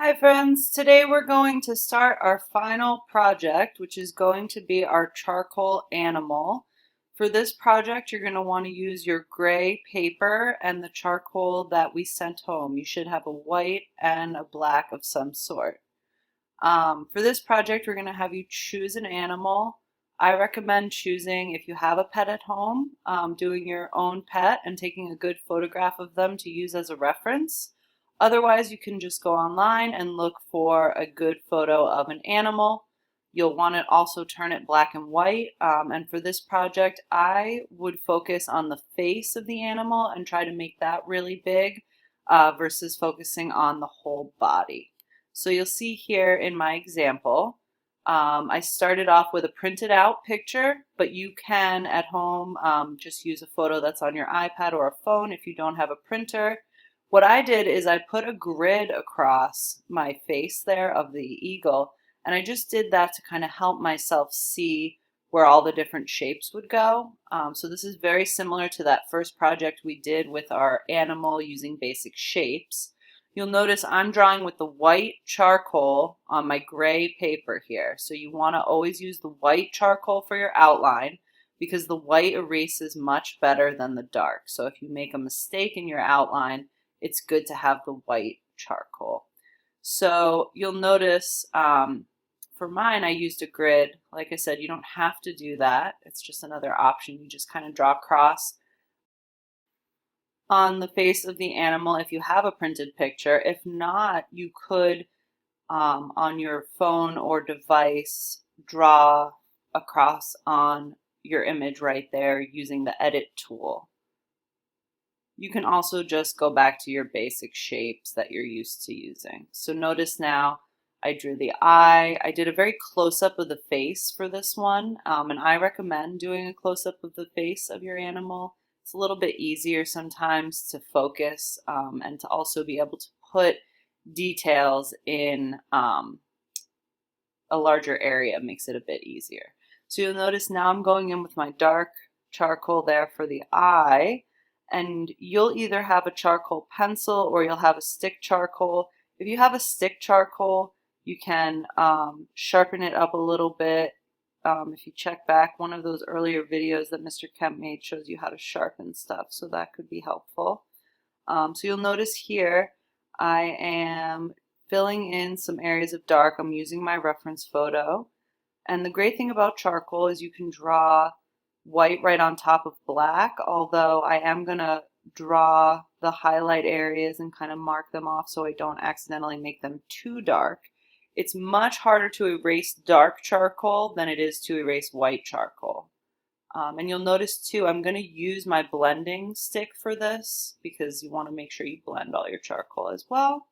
Hi friends, today we're going to start our final project, which is going to be our charcoal animal. For this project, you're going to want to use your gray paper and the charcoal that we sent home. You should have a white and a black of some sort. For this project, we're going to have you choose an animal. I recommend choosing, if you have a pet at home, doing your own pet and taking a good photograph of them to use as a reference. Otherwise, you can just go online and look for a good photo of an animal. You'll want to also turn it black and white. And for this project, I would focus on the face of the animal and try to make that really big versus focusing on the whole body. So you'll see here in my example, I started off with a printed out picture, but you can at home just use a photo that's on your iPad or a phone if you don't have a printer. What I did is I put a grid across my face there of the eagle, and I just did that to kind of help myself see where all the different shapes would go. So this is very similar to that first project we did with our animal using basic shapes. You'll notice I'm drawing with the white charcoal on my gray paper here. So you want to always use the white charcoal for your outline because the white erases much better than the dark. So if you make a mistake in your outline, it's good to have the white charcoal. So you'll notice for mine, I used a grid. Like I said, you don't have to do that. It's just another option. You just kind of draw across on the face of the animal if you have a printed picture. If not, you could, on your phone or device, draw across on your image right there using the edit tool. You can also just go back to your basic shapes that you're used to using. So notice now I drew the eye. I did a very close-up of the face for this one, and I recommend doing a close-up of the face of your animal. It's a little bit easier sometimes to focus and to also be able to put details in a larger area. Makes it a bit easier. So you'll notice now I'm going in with my dark charcoal there for the eye, and you'll either have a charcoal pencil or you'll have a stick charcoal. If you have a stick charcoal, you can sharpen it up a little bit. If you check back, one of those earlier videos that Mr. Kemp made shows you how to sharpen stuff, so that could be helpful. So you'll notice here I am filling in some areas of dark. I'm using my reference photo. And the great thing about charcoal is you can draw white right on top of black, although I am going to draw the highlight areas and kind of mark them off so I don't accidentally make them too dark. It's much harder to erase dark charcoal than it is to erase white charcoal. And you'll notice too, I'm going to use my blending stick for this because you want to make sure you blend all your charcoal as well.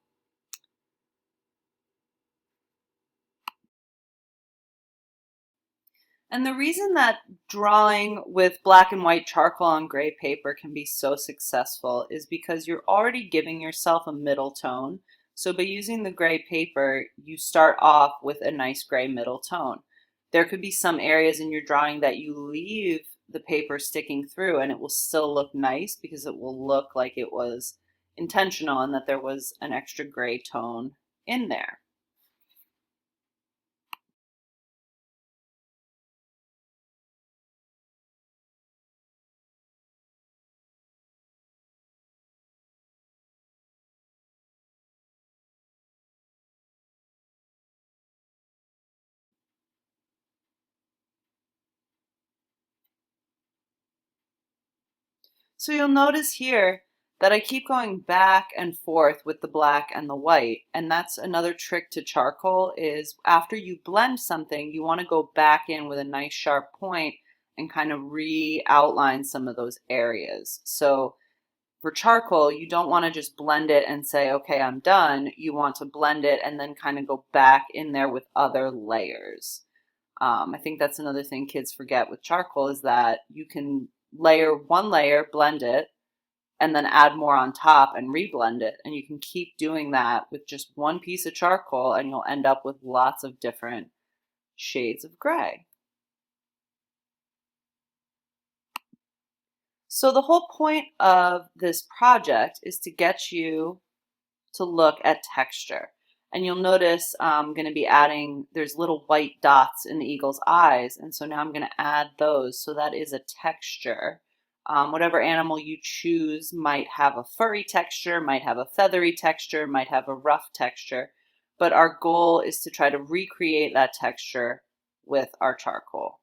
And the reason that drawing with black and white charcoal on gray paper can be so successful is because you're already giving yourself a middle tone. So by using the gray paper, you start off with a nice gray middle tone. There could be some areas in your drawing that you leave the paper sticking through and it will still look nice because it will look like it was intentional and that there was an extra gray tone in there. So you'll notice here that I keep going back and forth with the black and the white. And that's another trick to charcoal is after you blend something, you want to go back in with a nice sharp point and kind of re-outline some of those areas. So for charcoal, you don't want to just blend it and say, okay, I'm done. You want to blend it and then kind of go back in there with other layers. I think that's another thing kids forget with charcoal is that you can layer one layer, blend it, and then add more on top and reblend it. And you can keep doing that with just one piece of charcoal and you'll end up with lots of different shades of gray. So the whole point of this project is to get you to look at texture. And you'll notice I'm going to be adding, there's little white dots in the eagle's eyes. And so now I'm going to add those. So that is a texture. Whatever animal you choose might have a furry texture, might have a feathery texture, might have a rough texture. But our goal is to try to recreate that texture with our charcoal.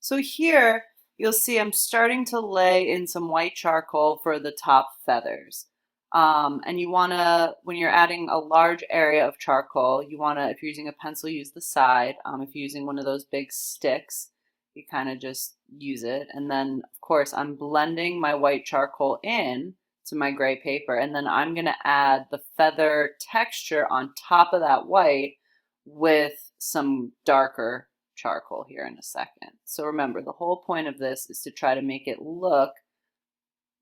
So here you'll see I'm starting to lay in some white charcoal for the top feathers. And you want to, when you're adding a large area of charcoal, you want to, if you're using a pencil, use the side. If you're using one of those big sticks, you kind of just use it. And then, of course, I'm blending my white charcoal in to my gray paper. And then I'm going to add the feather texture on top of that white with some darker charcoal here in a second. So remember, the whole point of this is to try to make it look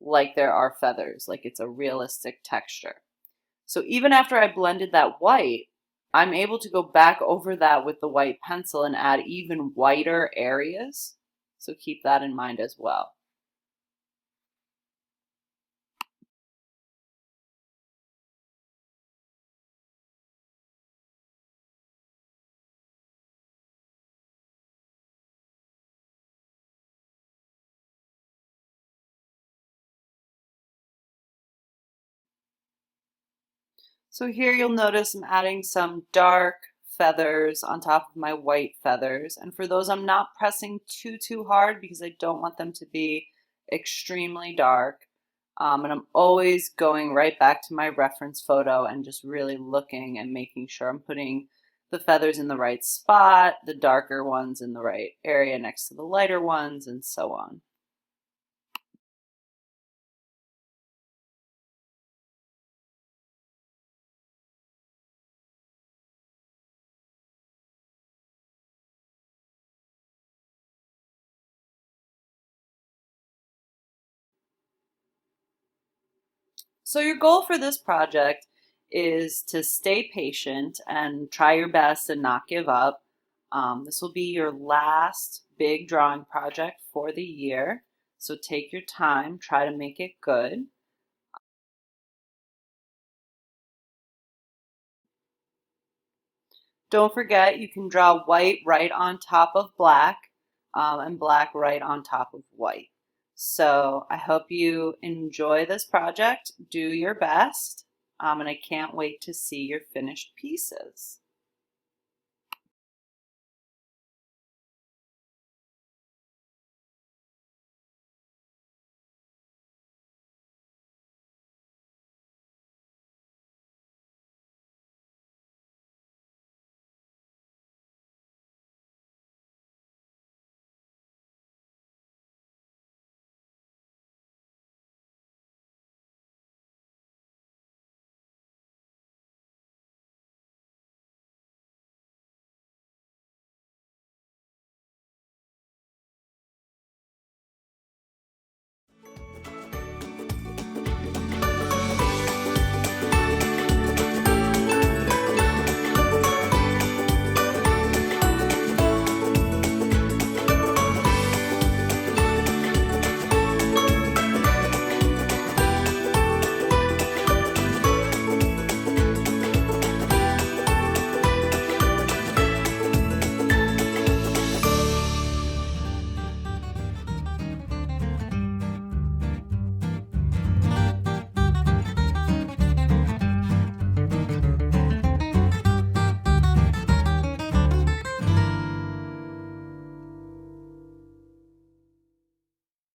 like there are feathers, like it's a realistic texture. So even after I blended that white, I'm able to go back over that with the white pencil and add even whiter areas. So keep that in mind as well. So here you'll notice I'm adding some dark feathers on top of my white feathers. And for those, I'm not pressing too hard because I don't want them to be extremely dark. And I'm always going right back to my reference photo and just really looking and making sure I'm putting the feathers in the right spot, the darker ones in the right area next to the lighter ones, and so on. So your goal for this project is to stay patient and try your best and not give up. This will be your last big drawing project for the year. So take your time, try to make it good. Don't forget, you can draw white right on top of black and black right on top of white. So I hope you enjoy this project, do your best, and I can't wait to see your finished pieces.